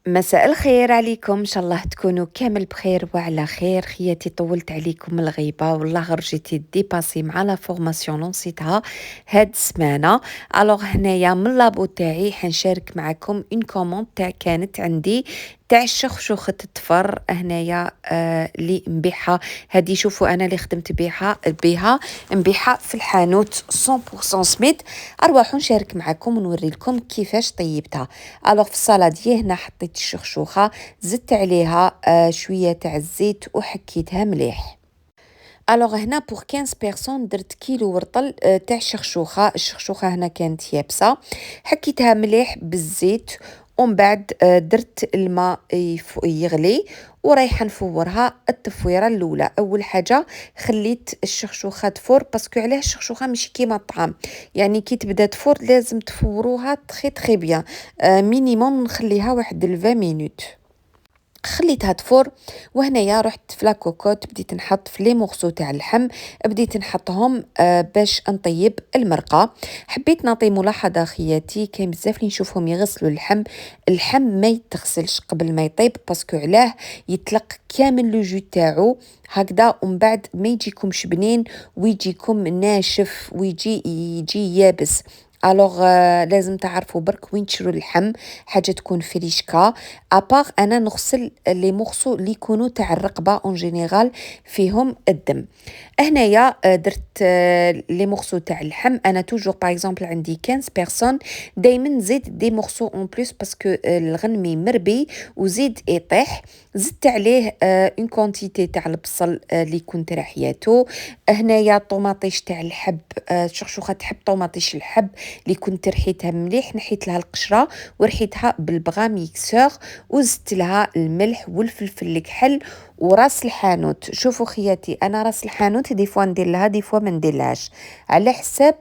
مساء الخير عليكم، ان شاء الله تكونوا كامل بخير وعلى خير. خياتي طولت عليكم الغيبه، والله غير جيتي ديباسي مع لا فورماسيون لونسيتها هاد السمانه. الوغ هنايا من لابو تاعي حنشارك معكم اون كوموند تاع كانت عندي تاع الشخشوخة الطفر هنايا اللي نبيعها. هادي شوفوا انا اللي خدمت بها نبيعها في الحانوت 100% سميد. ارواحوا نشارك معكم ونوري لكم كيفاش طيبتها. الوغ في الصلاديه هنا حطيت الشخشوخه، زدت عليها شويه تاع الزيت وحكيتها مليح. الوغ هنا بور 15 بيرسون درت كيلو ورطل تاع الشخشوخه هنا كانت يابسه، حكيتها مليح بالزيت ومن بعد درت الماء يغلي ورايحه نفورها. التفويره الاولى اول حاجه خليت الشخشوخه تفور، باسكو علاه الشخشوخه ماشي كيما الطعام، يعني كي تبدا تفور لازم تفوروها تخي تخي بيان، مينيموم نخليها واحد 20 مينوت. خليتها تفور وهنايا رحت في لاكوكوت بديت نحط في لي مورسو تاع اللحم، بديت نحطهم باش نطيب المرقه. حبيت نعطي ملاحظه خياتي، كاين بزاف اللي نشوفهم يغسلوا اللحم ما يتغسلش قبل ما يطيب، باسكو علاه يطلق كامل لو جو تاعو هكذا، ومن بعد ما يجيكمش بنين ويجيكم ناشف يجي يابس. الوغ لازم تعرفوا برك وين تشرو اللحم، حاجه تكون فريشكا. ابار انا نغسل لي مورسو اللي يكونوا تاع الرقبه اون جينيرال فيهم الدم. هنايا درت لي مورسو تاع اللحم. انا توجور باغ اكزومبل عندي 15 بيرسون، دائما نزيد دي مورسو اون بليس باسكو الغنمي مربي وزيد يطيح. زدت عليه اون كونتيتي تاع البصل اللي كنت راحياتو. هنايا طوماطيش تاع الحب، شخشوخه تحب طوماطيش الحب اللي كنت رحيتها مليح، نحيت لها القشره ورحيتها بالبغا ميكسور، وزدت لها الملح والفلفل الكحل وراس الحانوت. شوفوا خياتي انا راس الحانوت دي فوا ندير لها دي فوا ما نديرلهاش، على حساب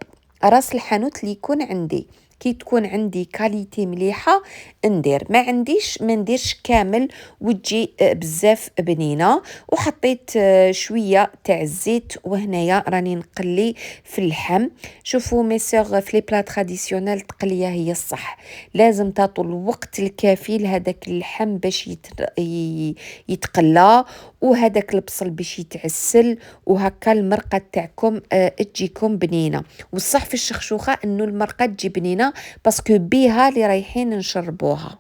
راس الحانوت اللي يكون عندي. كي تكون عندي كاليتي مليحه ندير، ما عنديش ما نديرش كامل وتجي بزاف بنينه. وحطيت شويه تاع الزيت وهنايا راني نقلي في اللحم. شوفوا ميسور في لي بلا تراديسيونيل التقليه هي الصح، لازم تعطوا الوقت الكافي لهذاك اللحم باش يتقلى، وهذاك البصل باش يتعسل، وهكا المرقه تاعكم تجيكم بنينه. والصح في الشخشوخه انه المرقه تجي بنينه باسكو بيها اللي رايحين نشربوها.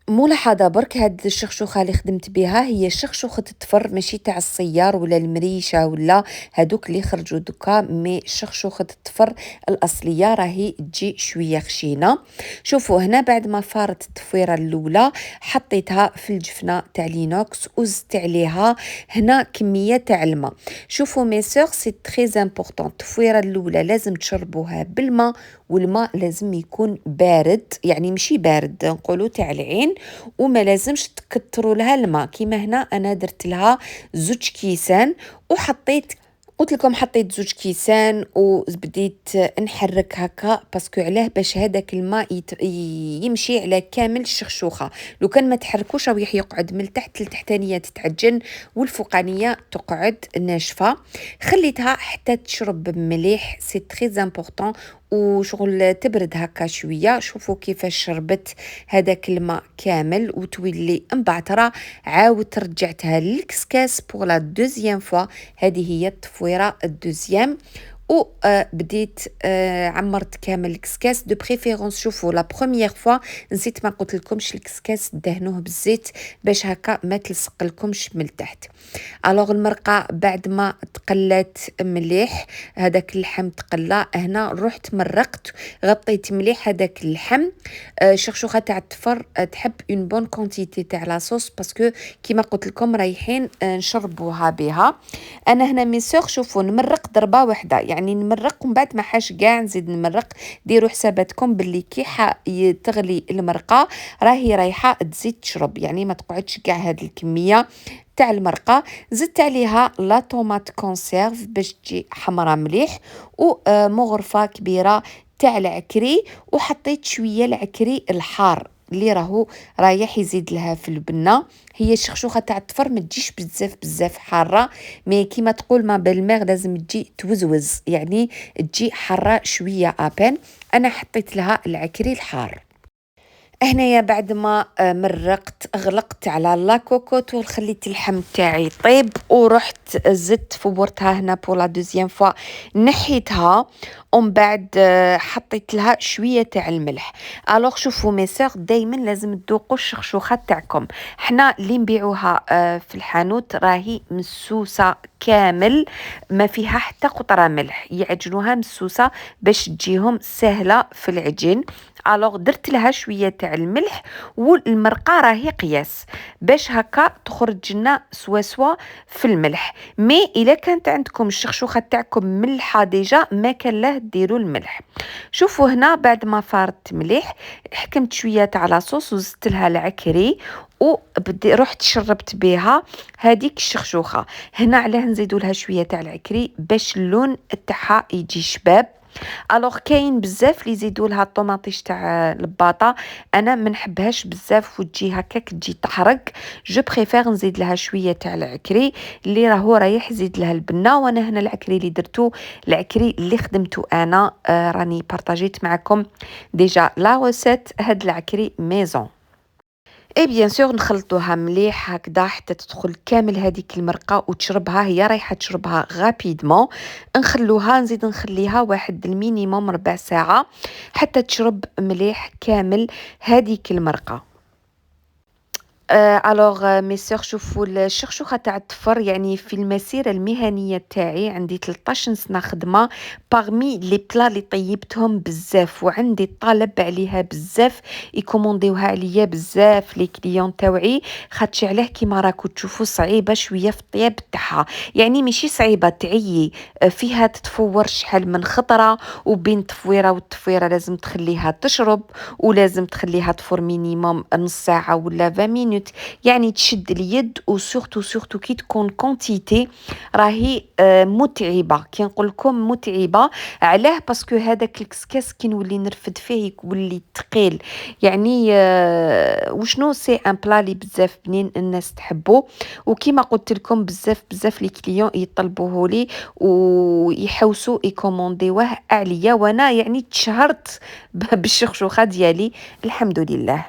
ملاحظة برك، هاد الشخشوخة اللي خدمت بها هي شخشوخة الطفر، ماشي تاع السيار ولا المريشة ولا هادوك اللي خرجوا دوكا، مي شخشوخة الطفر الأصلية راهي تجي شوية خشينة. شوفوا هنا بعد ما فارت التفويرة الأولى حطيتها في الجفنة تاع لينوكس وزدت عليها هنا كمية تاع الماء. شوفوا ميسور سي تري امبورطون، التفويرة الأولى لازم تشربوها بالماء، والماء لازم يكون بارد، يعني ماشي بارد نقولوا تاع العين، وما لازمش تكتروا لها الماء. كيما هنا انا درت لها 2 كيسان وحطيت، قلت لكم حطيت 2 كيسان وبديت نحرك هكا، باسكو علاه باش هذاك الماء يمشي على كامل الشخشوخه. لو كان ما تحركوش راح يقعد من تحت لتحتانيه تتعجن والفوقانيه تقعد ناشفه. خليتها حتى تشرب مليح، سي تري امبورطون، وشغل تبرد هكا شويه. شوفوا كيفاش شربت هذاك الماء كامل وتولي مبعتره. عاود رجعتها للكسكاس بور لا دوزيام فوا، هذه هي التفويره الدوزيام. و بديت عمرت كامل الكسكاس دو بريفيرونس. شوفوا لا بروميير فوا نسيت ما قلت لكمش الكسكاس دهنوه بالزيت باش هكا ما تلصق لكمش من تحت. الوغ المرقه بعد ما تقلات مليح، هذاك اللحم تقلى، هنا رحت مرقت غطيت مليح هذاك اللحم. شخشوخه تاع الطفر تحب اون بون كونتيتي تاع لاصوص، باسكو كيما قلت لكم رايحين نشربوها بها. انا هنا ميسور شوفوا نمرق ضربه واحده، يعني نمرق ومن بعد ما حاش كاع نزيد نمرق. ديروا حساباتكم باللي كي تغلي المرقه راهي رايحه تزيد تشرب، يعني ما تقعدش كاع هاد الكميه تاع المرقه. زدت عليها لا طوماط كونسيرف باش تجي حمرا مليح، ومغرفه كبيره تاع العكري، وحطيت شويه العكري الحار اللي راهو رايح يزيد لها في البنه. هي الشخشوخه تاع الطفر ما تجيش بزاف حاره، مي كيما تقول ما بالميغ لازم تجي توزوز، يعني تجي حاره شويه ابان. انا حطيت لها العكري الحار. هنايا بعد ما مرقت غلقت على لاكوكوت وخليت اللحم تاعي يطيب ورحت زدت فورتها هنا بور لا دوزيام فوا، نحيتها ومن بعد حطيت لها شويه تاع الملح. الوغ شوفوا ميسور دائما لازم تذوقوا الشخشوخه تاعكم. حنا اللي نبيعوها في الحانوت راهي مسوسه كامل، ما فيها حتى قطره ملح، يعجنوها مسوسه باش تجيهم سهله في العجين. الوغ درت لها شويه تاع الملح، والمرقه راهي قياس باش هكا تخرج لنا سوا سوا في الملح. مي الا كانت عندكم الشخشوخه تاعكم ملحه ديجا ما كان له ديروا الملح. شوفوا هنا بعد ما فارت مليح حكمت شويه تاع لاصوص وزدت لها العكري وبدي رحت شربت بها هذيك الشخشوخه. هنا علاه نزيدوا لها شويه تاع العكري باش اللون تاعها يجي شباب. الوغ كاين بزاف اللي يزيدوا لها الطوماطيش تاع الباطا، انا ما نحبهاش بزاف وتجي هكاك تجي تحرق. جو بريفير نزيد لها شويه تاع العكري اللي راهو رايح يزيد لها البنه. وانا هنا العكري اللي درتو العكري اللي خدمته انا، راني بارطاجيت معكم ديجا لا روسيت. هاد العكري ميزون اي بيان سور نخلطوها مليح هكذا حتى تدخل كامل هذيك المرقه وتشربها، هي رايحه تشربها غابيدمون. نخلوها نزيد نخليها واحد المينيموم ربع ساعه حتى تشرب مليح كامل هذيك المرقه. الوغ مي سور شوفوا الشخشوخة تاع الطفر، يعني في المسيرة المهنية تاعي عندي 13 سنة خدمة. باغمي لي بلا اللي طيبتهم بزاف وعندي طلب عليها بزاف، يكومونديوها عليا بزاف لي كليون تاوعي، خاطش علاه كيما راكو تشوفوا صعيبة شوية في الطياب تاعها. يعني ماشي صعيبة تعيي، فيها تتفور شحال من خطرة، وبين تفويرة والتفويرة لازم تخليها تشرب، ولازم تخليها تفور مينيموم نص ساعة ولا 20 مينوت. يعني تشد اليد وسورتو سورتو كي تكون كونتيتي راهي متعبة. كي نقول لكم متعبة علاه باسكو هذاك الكسكاس كي نولي نرفد فيه يولي ثقيل. يعني وشنو سي ان بلا لي بزاف بنين الناس تحبو، وكيما قلت لكم بزاف بزاف لي كليون يطلبوه لي ويحوسوا يكومونديوه عليا، وانا يعني تشهرت بالشخشوخه ديالي الحمد لله.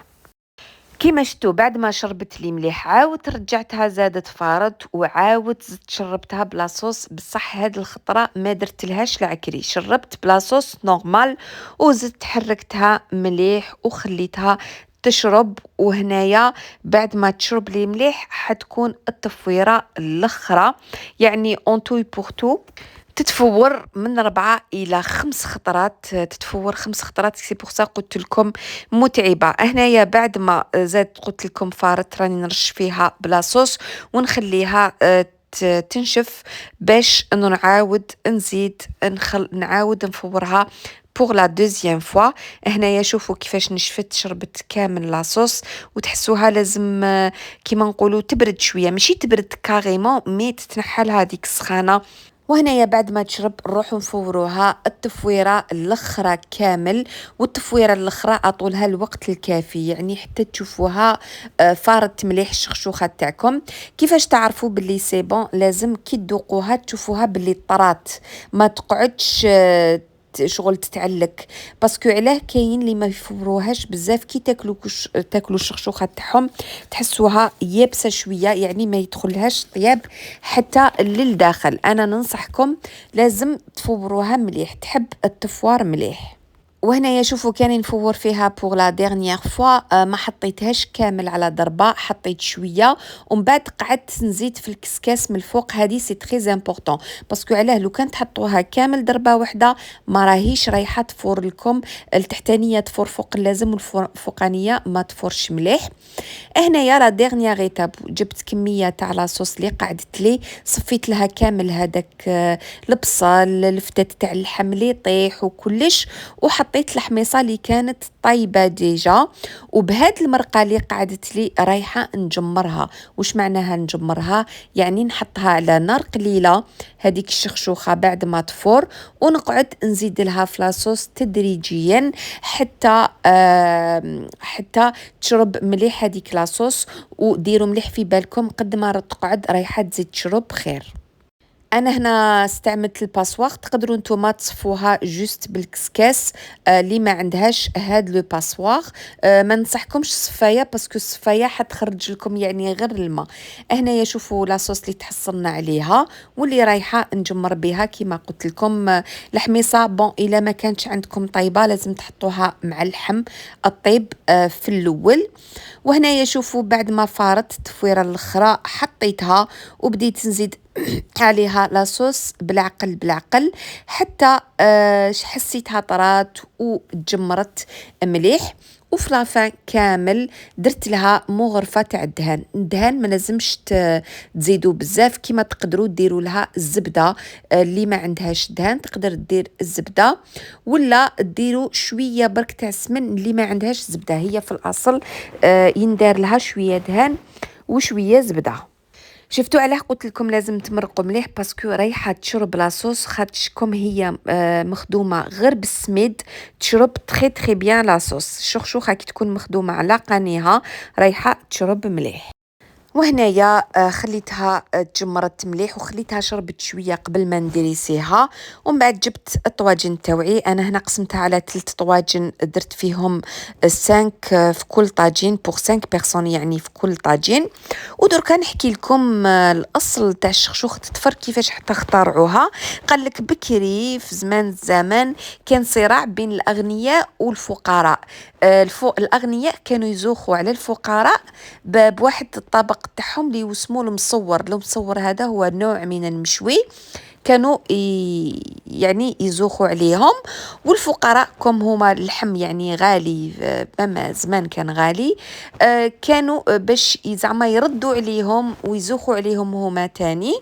كيما شفتوا بعد ما شربت لي مليح عاود رجعتها زادت فارت وعاود زدت شربتها بلا صوص. بصح هاد الخطره ما درت لهاش العكري، شربت بلا صوص نورمال وزدت حركتها مليح وخليتها تشرب. وهنايا بعد ما تشرب لي مليح حتكون التفويره الاخرى، يعني اون توي بور تو تتفور من 4 إلى 5 خطرات، تتفور 5 خطرات. سي بوغ سا قلت لكم متعبة. هنايا بعد ما زاد قلت لكم فارت راني نرش فيها بلا صوص ونخليها تنشف باش نعاود نزيد نعاود نفورها بوغ لا دوزيام فوا. هنايا شوفوا كيفاش نشفت، شربت كامل لاصوص وتحسوها لازم كيما نقولوا تبرد شويه، ماشي تبرد كاريمون مي تتنحى لها ديك السخانه. وهنايا بعد ما تشرب نروحو نفوروها التفويره الاخرى كامل. والتفويره الاخرى اطولها الوقت الكافي، يعني حتى تشوفوها فارت مليح الشخشوخه تاعكم. كيفاش تعرفوا باللي سي بون؟ لازم كي تذوقوها تشوفوها باللي طرات، ما تقعدش شغل تتعلك. باسكو علاه كاين اللي ما يفوروهاش بزاف، كي تاكلوا الشخشوخه تاعهم تحسوها يابسه شويه، يعني ما يدخلهاش طياب حتى للداخل. انا ننصحكم لازم تفوروها مليح، تحب التفوار مليح. وهنايا شوفوا كان نفور فيها بوغ لا ديرنيير فوا، ما حطيتهاش كامل على ضربه، حطيت شويه ومن بعد قعدت نزيد في الكسكاس من الفوق. هذه سي تري امبورطون باسكو علاه لو كان تحطوها كامل ضربه واحده ما راهيش رايحه تفور لكم، التحتانيه تفور فوق اللازم والفوقانيه ما تفورش مليح. هنايا لا ديرنيير ايتاب جبت كميه تاع لاصوص اللي قعدت لي، صفيت لها كامل هذاك البصل الفتات تاع اللحم اللي يطيح وكلش، وحطيت الحميصه اللي كانت طيبه ديجا. وبهاد المرقه اللي قعدت لي رايحه نجمرها. واش معناها نجمرها؟ يعني نحطها على نار قليله هذيك الشخشوخه بعد ما تفور، ونقعد نزيد لها في لاصوص تدريجيا حتى تشرب مليح هذيك لاصوص. وديروا مليح في بالكم قد ما تقعد رايحه تزيد تشرب خير. أنا هنا استعملت الباسواغ، تقدروا نتوما تصفوها جوست بالكسكاس اللي ما عندهاش هاد لو باسواغ. ما ننصحكمش الصفاية باسكو الصفاية حتخرج لكم يعني غير الماء. هنايا شوفوا لاصوص اللي تحصلنا عليها واللي رايحة نجمر بها كيما قلت لكم. الحميصة بون إلا ما كانتش عندكم طيبة لازم تحطوها مع اللحم الطيب في الأول. وهنايا شوفوا بعد ما فارت التفويرة الأخرى حطيتها وبديت نزيد عليها لاصوص بالعقل بالعقل حتى حسيتها طرات وتجمرت مليح. وفي لافان كامل درت لها مغرفة تاع الدهان ما لازمش تزيدوا بزاف، كيما تقدروا ديروا لها الزبدة. اللي ما عندهاش دهان تقدر دير الزبدة، ولا ديروا شوية برك تاع السمن اللي ما عندهاش زبدة. هي في الأصل يندار لها شوية دهان وشوية زبدة. شفتوا علاه قلت لكم لازم تمرقوا مليح باسكو رايحه تشرب لاصوص، خاطشكم هي مخدومه غير بالسميد تشرب تخي تخي بيان لاصوص. الشخشوخه كي تكون مخدومه على قانيها رايحه تشرب مليح. وهنايا خليتها تجمرت مليح وخليتها شربت شويه قبل ما نديريسيها. ومن بعد جبت الطواجن تاوعي، انا هنا قسمتها على 3 طواجن درت فيهم 5 في كل طاجين بوغ 5 بيرسون يعني في كل طاجين. ودركا نحكي لكم الاصل تاع الشخشوخه التفر كيفاش حتى اخترعوها. قال لك بكري في زمان الزمان كان صراع بين الاغنياء والفقراء. الاغنياء كانوا يزوخوا على الفقراء بواحد الطبق تاعهم اللي يسموه المصور هذا هو نوع من المشوي كانوا يعني يزوخوا عليهم. والفقراء كم هما اللحم يعني غالي، مما زمان كان غالي، كانوا باش زعما يردوا عليهم ويزوخوا عليهم هما تاني.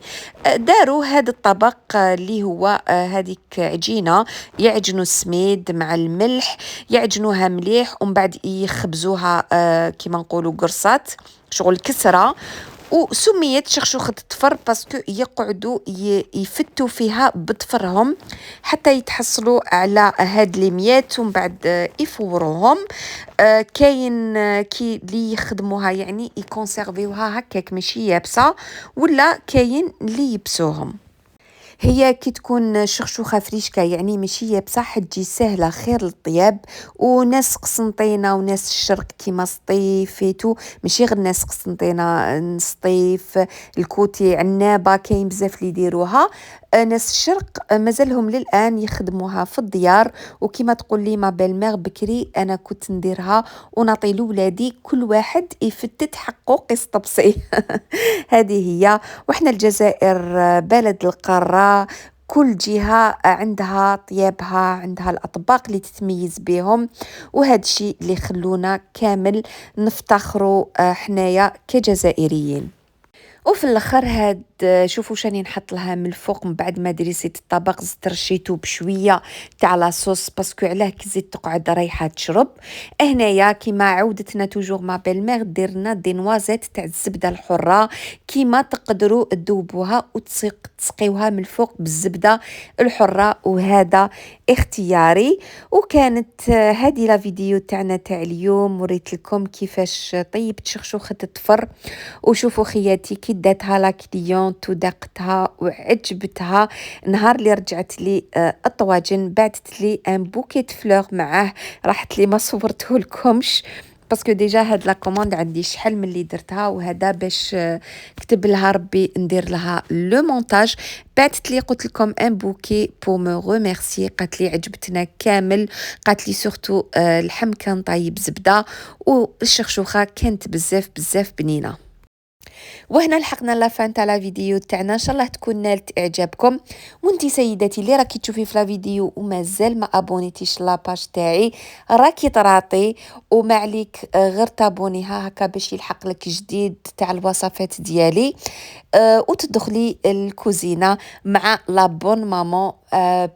داروا هذا الطبق اللي هو هذيك عجينة يعجنوا السميد مع الملح، يعجنوها مليح ومن بعد يخبزوها كيما نقولوا قرصات شغل كسرة. وسميت شخشوخة التفر باسكو يقعدوا يفتوا فيها بطفرهم حتى يتحصلوا على هاد ليميات ومن بعد يفوروهم. كاين كي اللي يخدموها يعني يكونسيرفيوها هكاك ماشي يابسة، ولا كاين اللي يبسوهم. هي كي تكون شخشوخة فريشكا يعني ماشي يابسة حتجي سهلة خير للطياب. وناس قسنطينة وناس الشرق كيما سطيفيتو ماشي غير ناس قسنطينة، نسطيف الكوتي عنابة كاين بزاف اللي يديروها. ناس الشرق مازالهم للآن يخدموها في الديار. وكيما تقول لي ما بالمير بكري أنا كنت نديرها ونعطي لولادي كل واحد يفتت حقه قسط طبسي. هذه هي. وإحنا الجزائر بلد القارة، كل جهة عندها طيابها، عندها الأطباق اللي تتميز بهم، وهذا الشيء اللي خلونا كامل نفتخروا حنايا كجزائريين. وفي الاخر هاد شوفوا شاني نحط لها من الفوق من بعد ما دريسيت الطبق زدت رشيتو بشويه تاع لاصوص باسكو علاه كي زيد تقعد رايحه تشرب. هنايا كيما عودتنا توجور ما بالمير درنا دي نوازيت تاع الزبده الحره كيما تقدروا تذوبوها وتسقيوها من الفوق بالزبده الحره، وهذا اختياري. وكانت هذه لا فيديو تاعنا تاع اليوم، وريت لكم كيفاش طيبت شخشوخه التفر. وشوفوا خياتي كي داتها لا كليونت ودقتها وعجبتها. نهار اللي رجعت لي الطواجن بعثت لي ان بوكيت فلور معاه، راحت لي ما صورته لكمش باسكو ديجا هاد لا كوموند عندي شحال من اللي درتها، وهذا باش كتب لها ربي ندير لها لو مونتاج. بعثت لي قلت لكم ان بوكي بو مو ريميرسي، قالت لي عجبتنا كامل، قالت لي سورتو اللحم كان طايب زبده والشخشوخه كانت بزاف بزاف بنينه. وهنا لحقنا لافان تاع لا فيديو تاعنا، ان شاء الله تكون نالت اعجابكم. وانتي سيداتي اللي راكي تشوفي في لا فيديو ومازال ما ابونيتيش لاباج تاعي راكي طراطي وما عليك غير تابونيها هكا باش يلحق لك جديد تاع الوصفات ديالي. وتدخلي الكوزينه مع لا بون مامون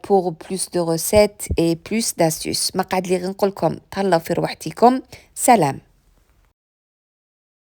بور بلوس دو ريسيت اي بلوس داستوس. ما قعد لي غير نقول لكم تهلاو في روحتكم، سلام.